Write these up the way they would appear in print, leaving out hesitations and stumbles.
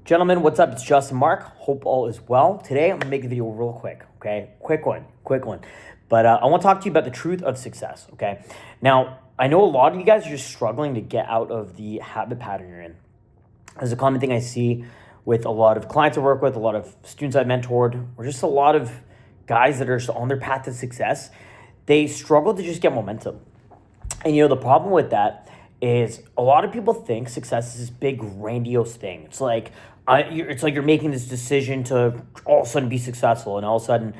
Gentlemen, what's up? It's Justin Mark. Hope all is well. Today, I'm gonna make a video real quick, okay? Quick one. But I want to talk to you about the truth of success, okay? Now, I know a lot of you guys are just struggling to get out of the habit pattern you're in. There's a common thing I see with a lot of clients I work with, a lot of students I've mentored, or just a lot of guys that are on their path to success. They struggle to just get momentum. And the problem with that is a lot of people think success is this big grandiose thing. It's like you're making this decision to all of a sudden be successful, and all of a sudden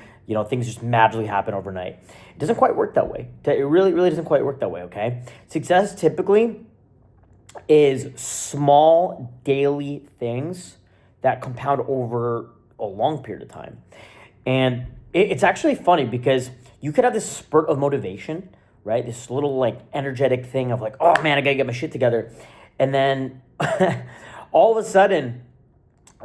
things just magically happen overnight. It doesn't quite work that way. It really doesn't quite work that way. Okay, success typically is small daily things that compound over a long period of time, and it's actually funny because you could have this spurt of motivation, right? This little energetic thing of oh man, I gotta get my shit together. And then all of a sudden,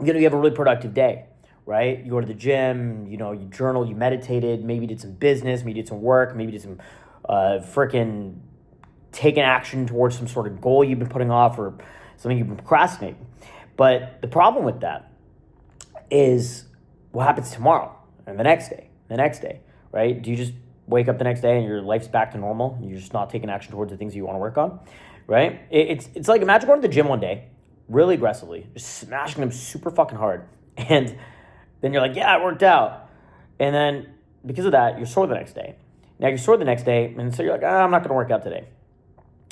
you have a really productive day, right? You go to the gym, you journal, you meditated, maybe did some business, maybe did some work, maybe did some freaking taking action towards some sort of goal you've been putting off or something you've been procrastinating. But the problem with that is what happens tomorrow and the next day, right? Do you just wake up the next day and your life's back to normal and you're just not taking action towards the things you want to work on, right? It's like, imagine going to the gym one day really aggressively, just smashing them super fucking hard, and then you're like, yeah, it worked out, and then because of that, you're sore the next day. Now you're sore the next day, and so you're like, I'm not going to work out today,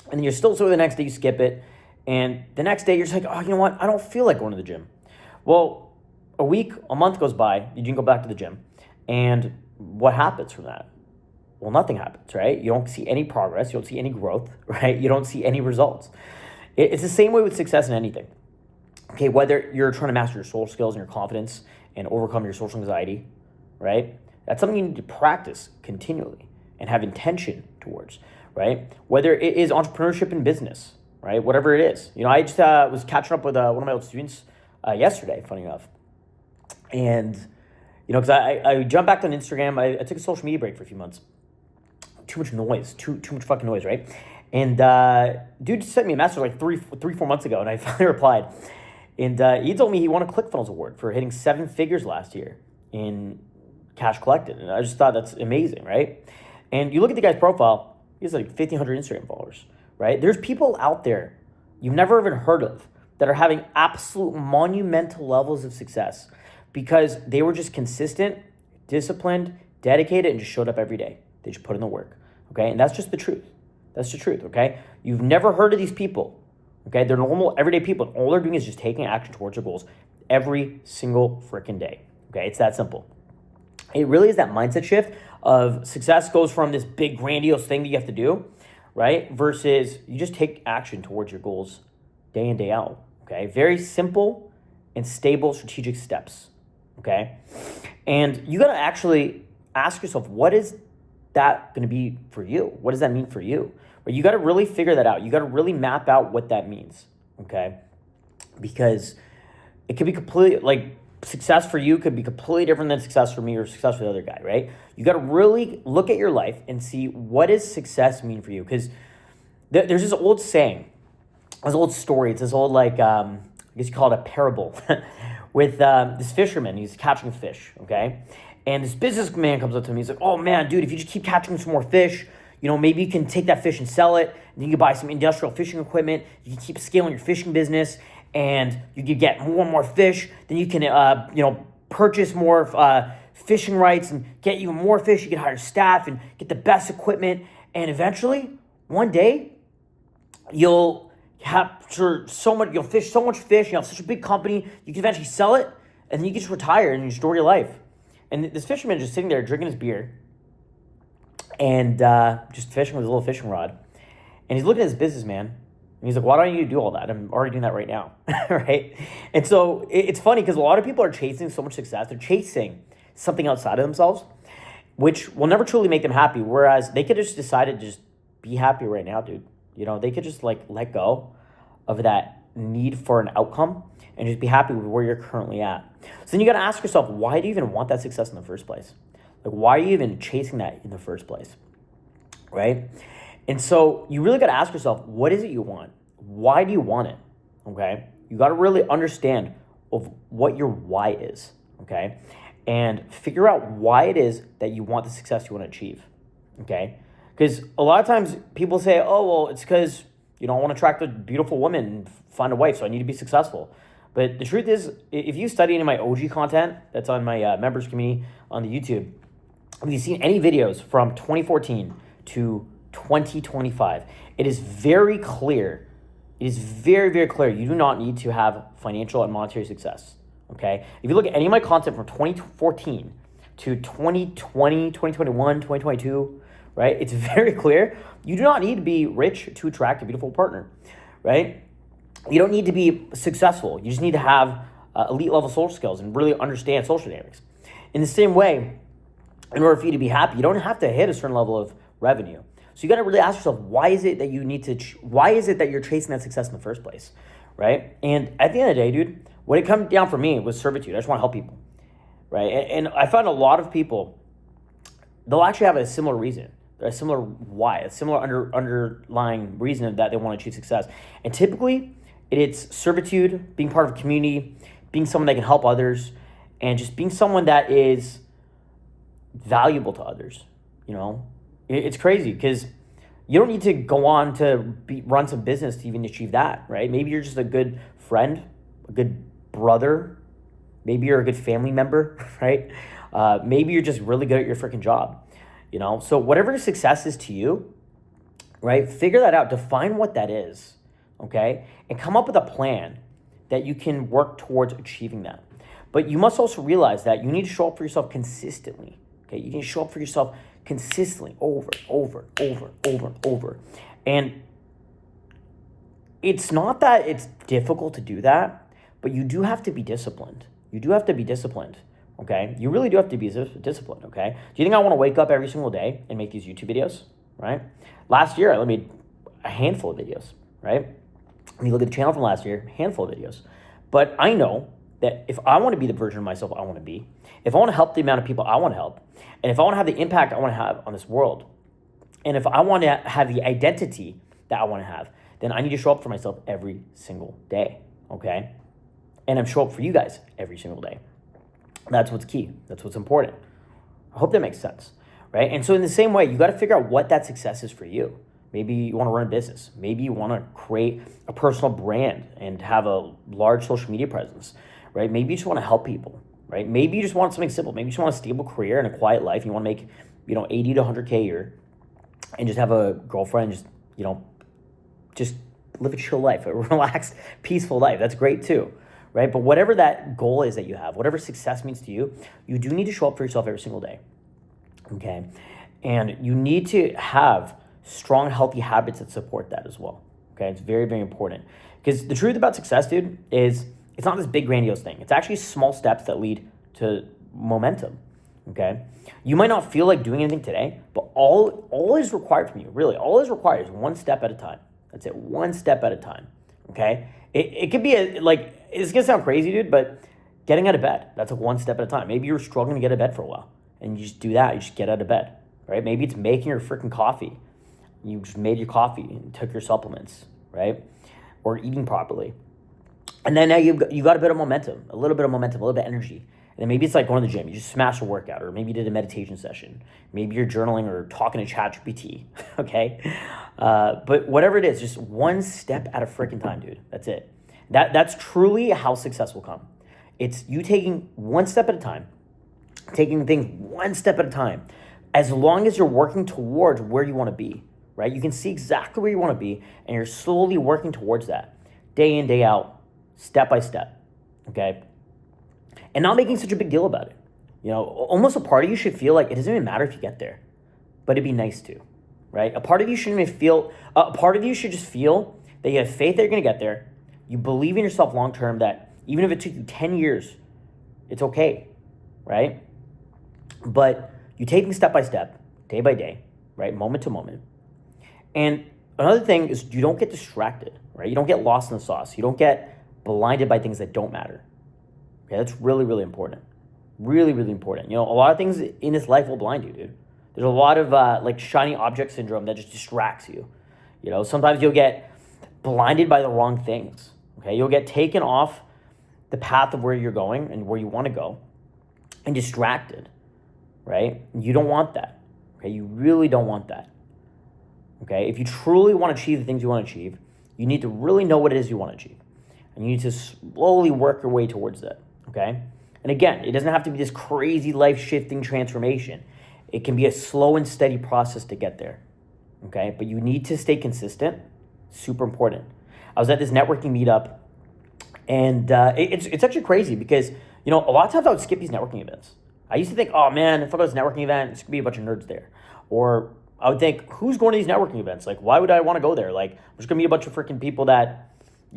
and then you're still sore the next day, you skip it, and the next day you're just like, oh, you know what, I don't feel like going to the gym. Well, a week, a month goes by, you didn't go back to the gym, and what happens from that? Well, nothing happens, right? You don't see any progress. You don't see any growth, right? You don't see any results. It's the same way with success in anything. Okay, whether you're trying to master your social skills and your confidence and overcome your social anxiety, right? That's something you need to practice continually and have intention towards, right? Whether it is entrepreneurship in business, right? Whatever it is. I just was catching up with one of my old students yesterday, funny enough. And, because I jumped back on Instagram. I took a social media break for a few months. Too much noise, too much fucking noise, right? And dude sent me a message like 4 months ago, and I finally replied. And he told me he won a ClickFunnels award for hitting 7 figures last year in cash collected. And I just thought that's amazing, right? And you look at the guy's profile, he has like 1,500 Instagram followers, right? There's people out there you've never even heard of that are having absolute monumental levels of success because they were just consistent, disciplined, dedicated, and just showed up every day. They just put in the work, okay? And that's just the truth. That's the truth, okay? You've never heard of these people, okay? They're normal, everyday people. And all they're doing is just taking action towards their goals every single freaking day, okay? It's that simple. It really is that mindset shift of success goes from this big, grandiose thing that you have to do, right? Versus you just take action towards your goals day in, day out, okay? Very simple and stable strategic steps, okay? And you got to actually ask yourself, what is that going to be for you? What does that mean for you? But you got to really figure that out. You got to really map out what that means, okay? Because it could be completely, success for you could be completely different than success for me or success for the other guy, right? You got to really look at your life and see, what does success mean for you? Because there's this old saying, this old story. It's this old, I guess you call it a parable with this fisherman. He's catching fish, okay? And this businessman comes up to me. He's like, oh, man, dude, if you just keep catching some more fish, maybe you can take that fish and sell it. And then you can buy some industrial fishing equipment. You can keep scaling your fishing business, and you can get more and more fish. Then you can, purchase more fishing rights and get even more fish. You can hire staff and get the best equipment. And eventually, one day, you'll capture so much. You'll fish so much fish. You have such a big company. You can eventually sell it, and then you can just retire and enjoy your life. And this fisherman is just sitting there drinking his beer and just fishing with his little fishing rod. And he's looking at his businessman, and he's like, why don't you do all that? I'm already doing that right now, right? And so it's funny because a lot of people are chasing so much success. They're chasing something outside of themselves, which will never truly make them happy, whereas they could just decide to just be happy right now, dude. They could just let go of that need for an outcome and just be happy with where you're currently at. So then you got to ask yourself, why do you even want that success in the first place? Why are you even chasing that in the first place, right? And so you really got to ask yourself, what is it you want? Why do you want it, okay? You got to really understand of what your why is, okay? And figure out why it is that you want the success you want to achieve, okay? Because a lot of times people say, oh, well, it's because, I want to attract a beautiful woman and find a wife, so I need to be successful. But the truth is, if you study any of my OG content that's on my members community on the YouTube, if you've seen any videos from 2014 to 2025, it is very clear. It is very, very clear. You do not need to have financial and monetary success, okay? If you look at any of my content from 2014 to 2020, 2021, 2022, right? It's very clear. You do not need to be rich to attract a beautiful partner, right? You don't need to be successful. You just need to have elite level social skills and really understand social dynamics. In the same way, in order for you to be happy, you don't have to hit a certain level of revenue. So you got to really ask yourself, why is it that why is it that you're chasing that success in the first place, right? And at the end of the day, dude, what it comes down for me was servitude. I just want to help people, right? And I find a lot of people, they'll actually have a similar reason, a similar why, a similar underlying reason that they want to achieve success. And typically, it's servitude, being part of a community, being someone that can help others, and just being someone that is valuable to others. It's crazy because you don't need to go on to run some business to even achieve that, right? Maybe you're just a good friend, a good brother. Maybe you're a good family member, right? Maybe you're just really good at your freaking job, So whatever success is to you, right? Figure that out. Define what that is, okay? And come up with a plan that you can work towards achieving that. But you must also realize that you need to show up for yourself consistently, okay? You need to show up for yourself consistently over. And it's not that it's difficult to do that, but you do have to be disciplined. Okay? You really do have to be disciplined, okay? Do you think I want to wake up every single day and make these YouTube videos, right? Last year, I made a handful of videos, right? When you look at the channel from last year, a handful of videos. But I know that if I want to be the version of myself I want to be, if I want to help the amount of people I want to help, and if I want to have the impact I want to have on this world, and if I want to have the identity that I want to have, then I need to show up for myself every single day, okay? And I'm show up for you guys every single day. That's what's key. That's what's important. I hope that makes sense, right? And so in the same way, you got to figure out what that success is for you. Maybe you want to run a business. Maybe you want to create a personal brand and have a large social media presence, right? Maybe you just want to help people, right? Maybe you just want something simple. Maybe you just want a stable career and a quiet life. You want to make, 80 to 100K a year and just have a girlfriend, just live a chill life, a relaxed, peaceful life. That's great too, right? But whatever that goal is that you have, whatever success means to you, you do need to show up for yourself every single day, okay? And you need to have strong, healthy habits that support that as well, okay? It's very, very important. Because the truth about success, dude, is it's not this big grandiose thing. It's actually small steps that lead to momentum, okay? You might not feel like doing anything today, but all is required from you, really, all is required is one step at a time. That's it, one step at a time, okay? It could be it's gonna sound crazy, dude, but getting out of bed, that's one step at a time. Maybe you're struggling to get out of bed for a while, and you just do that, you just get out of bed, right? Maybe it's making your freaking coffee. You just made your coffee and took your supplements, right? Or eating properly. And then now you got a bit of momentum, a little bit of energy. And then maybe it's like going to the gym. You just smashed a workout, or maybe you did a meditation session. Maybe you're journaling or talking to ChatGPT, okay? But whatever it is, just one step at a freaking time, dude. That's it. That's truly how success will come. It's you taking one step at a time, taking things one step at a time, as long as you're working towards where you want to be, right? You can see exactly where you want to be, and you're slowly working towards that, day in, day out, step by step, okay? And not making such a big deal about it. Almost a part of you should feel like it doesn't even matter if you get there, but it'd be nice to, right? A part of you shouldn't even feel, a part of you should just feel that you have faith that you're going to get there. You believe in yourself long-term that even if it took you 10 years, it's okay, right? But you take things step by step, day by day, right? Moment to moment. And another thing is you don't get distracted, right? You don't get lost in the sauce. You don't get blinded by things that don't matter. Okay, that's really, really important. Really, really important. A lot of things in this life will blind you, dude. There's a lot of shiny object syndrome that just distracts you. Sometimes you'll get blinded by the wrong things. Okay, you'll get taken off the path of where you're going and where you want to go and distracted, right? You don't want that, okay? You really don't want that, okay? If you truly want to achieve the things you want to achieve, you need to really know what it is you want to achieve. And you need to slowly work your way towards that, okay? And again, it doesn't have to be this crazy life-shifting transformation. It can be a slow and steady process to get there, okay? But you need to stay consistent. Super important. I was at this networking meetup, and it's actually crazy because, a lot of times I would skip these networking events. I used to think, oh man, if I go to this networking event, it's going to be a bunch of nerds there. Or I would think, who's going to these networking events? Like, why would I want to go there? Like, there's going to be a bunch of freaking people that,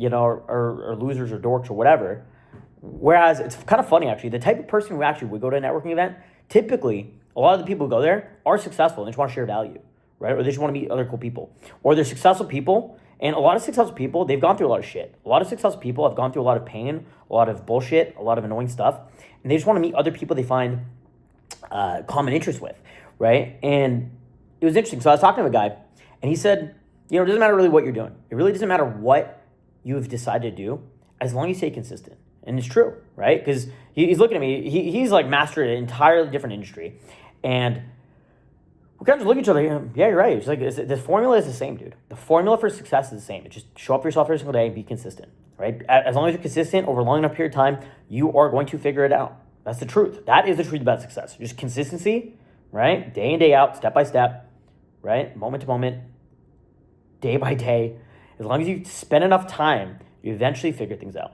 are losers or dorks or whatever. Whereas it's kind of funny, actually. The type of person who actually would go to a networking event, typically, a lot of the people who go there are successful and they just want to share value, right? Or they just want to meet other cool people. Or they're successful people, and a lot of successful people, they've gone through a lot of shit. A lot of successful people have gone through a lot of pain, a lot of bullshit, a lot of annoying stuff, and they just want to meet other people they find common interest with, right? And it was interesting. So I was talking to a guy, and he said, it doesn't matter really what you're doing. It really doesn't matter what you've decided to do, as long as you stay consistent. And it's true, right? Because he's looking at me. He's like mastered an entirely different industry. And we kind of just look at each other. Yeah, you're right. It's like the formula is the same, dude. The formula for success is the same. It's just show up for yourself every single day and be consistent, right? As long as you're consistent over a long enough period of time, you are going to figure it out. That's the truth. That is the truth about success. Just consistency, right? Day in, day out, step by step, right? Moment to moment, day by day. As long as you spend enough time, you eventually figure things out.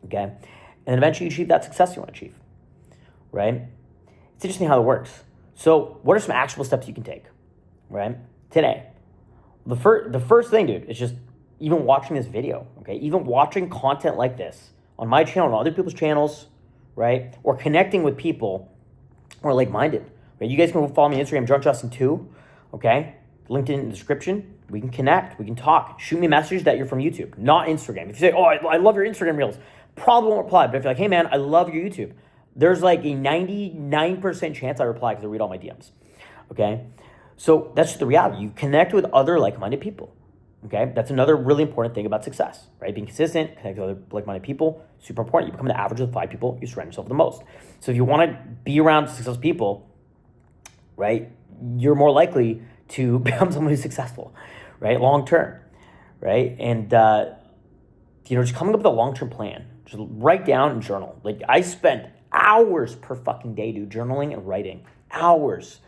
Okay? And then eventually you achieve that success you want to achieve, right? It's interesting how it works. So what are some actionable steps you can take, right? Today, the first thing, dude, is just even watching this video, okay? Even watching content like this on my channel, on other people's channels, right? Or connecting with people who are like-minded, right? You guys can follow me on Instagram, DrunkJustin2, okay? LinkedIn in the description. We can connect. We can talk. Shoot me a message that you're from YouTube, not Instagram. If you say, oh, I love your Instagram Reels, probably won't reply. But if you're like, hey, man, I love your YouTube, there's like a 99% chance I reply because I read all my DMs, okay? So that's just the reality. You connect with other like-minded people, okay? That's another really important thing about success, right? Being consistent, connect with other like-minded people, super important. You become the average of the 5 people you surround yourself with the most. So if you want to be around successful people, right, you're more likely to become someone who's successful, right, long-term, right? And, just coming up with a long-term plan. Just write down and journal. Like, I spent hours per fucking day, dude, journaling and writing. Hours.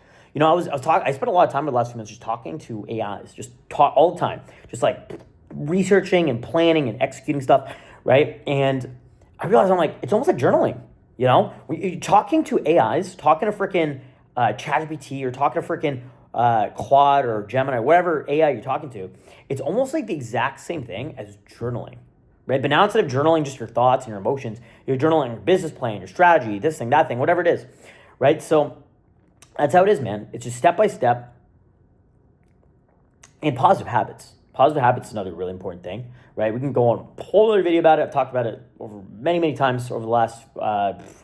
I spent a lot of time in the last few minutes just talking to AIs, just talk all the time, just like researching and planning and executing stuff, right? And I realized it's almost like journaling, When you're talking to AIs, talking to freaking ChatGPT or talking to freaking Claude or Gemini, whatever AI you're talking to, it's almost like the exact same thing as journaling. Right? But now instead of journaling just your thoughts and your emotions, you're journaling your business plan, your strategy, this thing, that thing, whatever it is, right? So that's how it is, man. It's just step by step. And positive habits. Positive habits is another really important thing, right? We can go on a whole other video about it. I've talked about it over many, many times over the last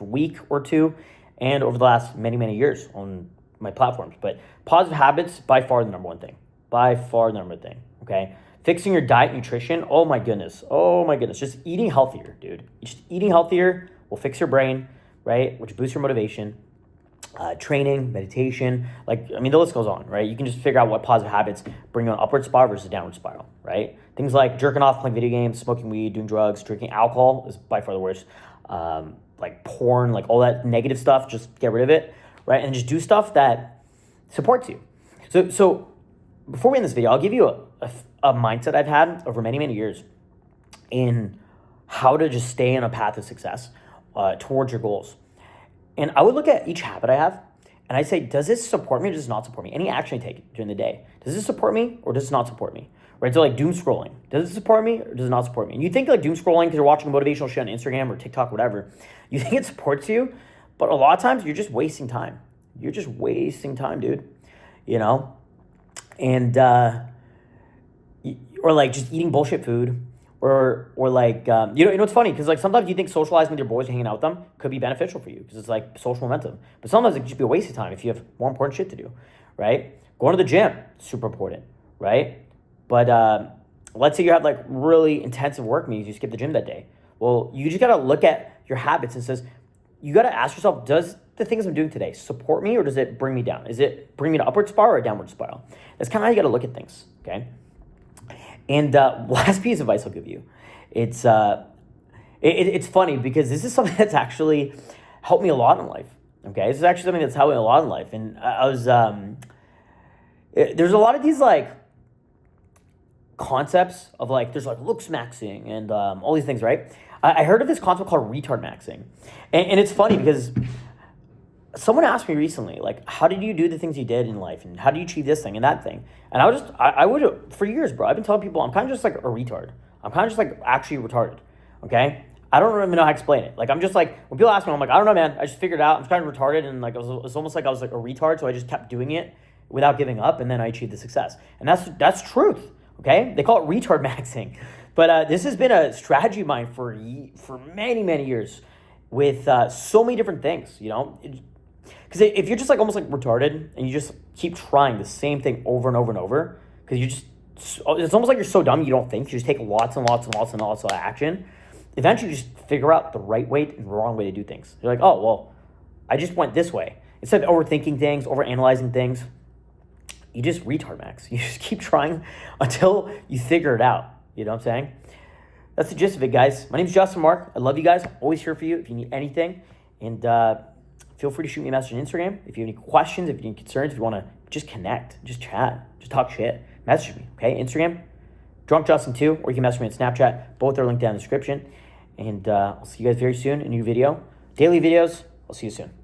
week or two and over the last many, many years on my platforms. But positive habits, by far the number one thing. By far the number one thing, okay? Fixing your diet, nutrition, oh my goodness. Just eating healthier, dude. Just eating healthier will fix your brain, right? Which boosts your motivation. Training, meditation, the list goes on, right? You can just figure out what positive habits bring you an upward spiral versus a downward spiral, right? Things like jerking off, playing video games, smoking weed, doing drugs, drinking alcohol is by far the worst. Like porn, like all that negative stuff, just get rid of it, right? And just do stuff that supports you. So before we end this video, I'll give you a mindset I've had over many, many years in how to just stay on a path of success towards your goals. And I would look at each habit I have, and I say, does this support me or does it not support me? Any action I take during the day, does this support me or does it not support me? Right? So like doom scrolling, does it support me or does it not support me? And you think like doom scrolling because you're watching motivational shit on Instagram or TikTok, whatever, you think it supports you, but a lot of times you're just wasting time. You're just wasting time, dude. And or like just eating bullshit food. Or like, it's funny because like sometimes you think socializing with your boys and hanging out with them could be beneficial for you because it's like social momentum. But sometimes it could just be a waste of time if you have more important shit to do, right? Going to the gym, super important, right? But let's say you have like really intensive work meetings, you skip the gym that day. Well, you just got to look at your habits and says, you got to ask yourself, does the things I'm doing today support me, or does it bring me down? Is it bring me to upward spiral or a downward spiral? That's kind of how you got to look at things, okay? And last piece of advice I'll give you, it's funny because this is something that's actually helped me a lot in life, okay? This is actually something that's helped me a lot in life. And I was, there's a lot of these like concepts of like, there's like looks maxing and all these things, right? I heard of this concept called retard maxing. And it's funny because someone asked me recently, like, how did you do the things you did in life? And how do you achieve this thing and that thing? And I would, for years, bro, I've been telling people I'm kind of just like a retard. I'm kind of just like actually retarded, okay? I don't even know how to explain it. Like, I'm just like, when people ask me, I'm like, I don't know, man. I just figured it out. I'm kind of retarded. And like, it's almost like I was like a retard. So I just kept doing it without giving up. And then I achieved the success. And that's truth, okay? They call it retard maxing. But this has been a strategy of mine for many, many years with so many different things, you know? Because if you're just like almost like retarded and you just keep trying the same thing over and over and over, because it's almost like you're so dumb you don't think, you just take lots and lots and lots and lots of action, eventually you just figure out the right way and the wrong way to do things. You're like, oh, well, I just went this way. Instead of overthinking things, overanalyzing things, you just retard max. You just keep trying until you figure it out. You know what I'm saying? That's the gist of it, guys. My name's Justin Mark. I love you guys. I'm always here for you if you need anything. And feel free to shoot me a message on Instagram. If you have any questions, if you have any concerns, if you want to just connect, just chat, just talk shit, message me, okay? Instagram, DrunkJustin2, or you can message me on Snapchat. Both are linked down in the description. And I'll see you guys very soon in a new video. Daily videos. I'll see you soon.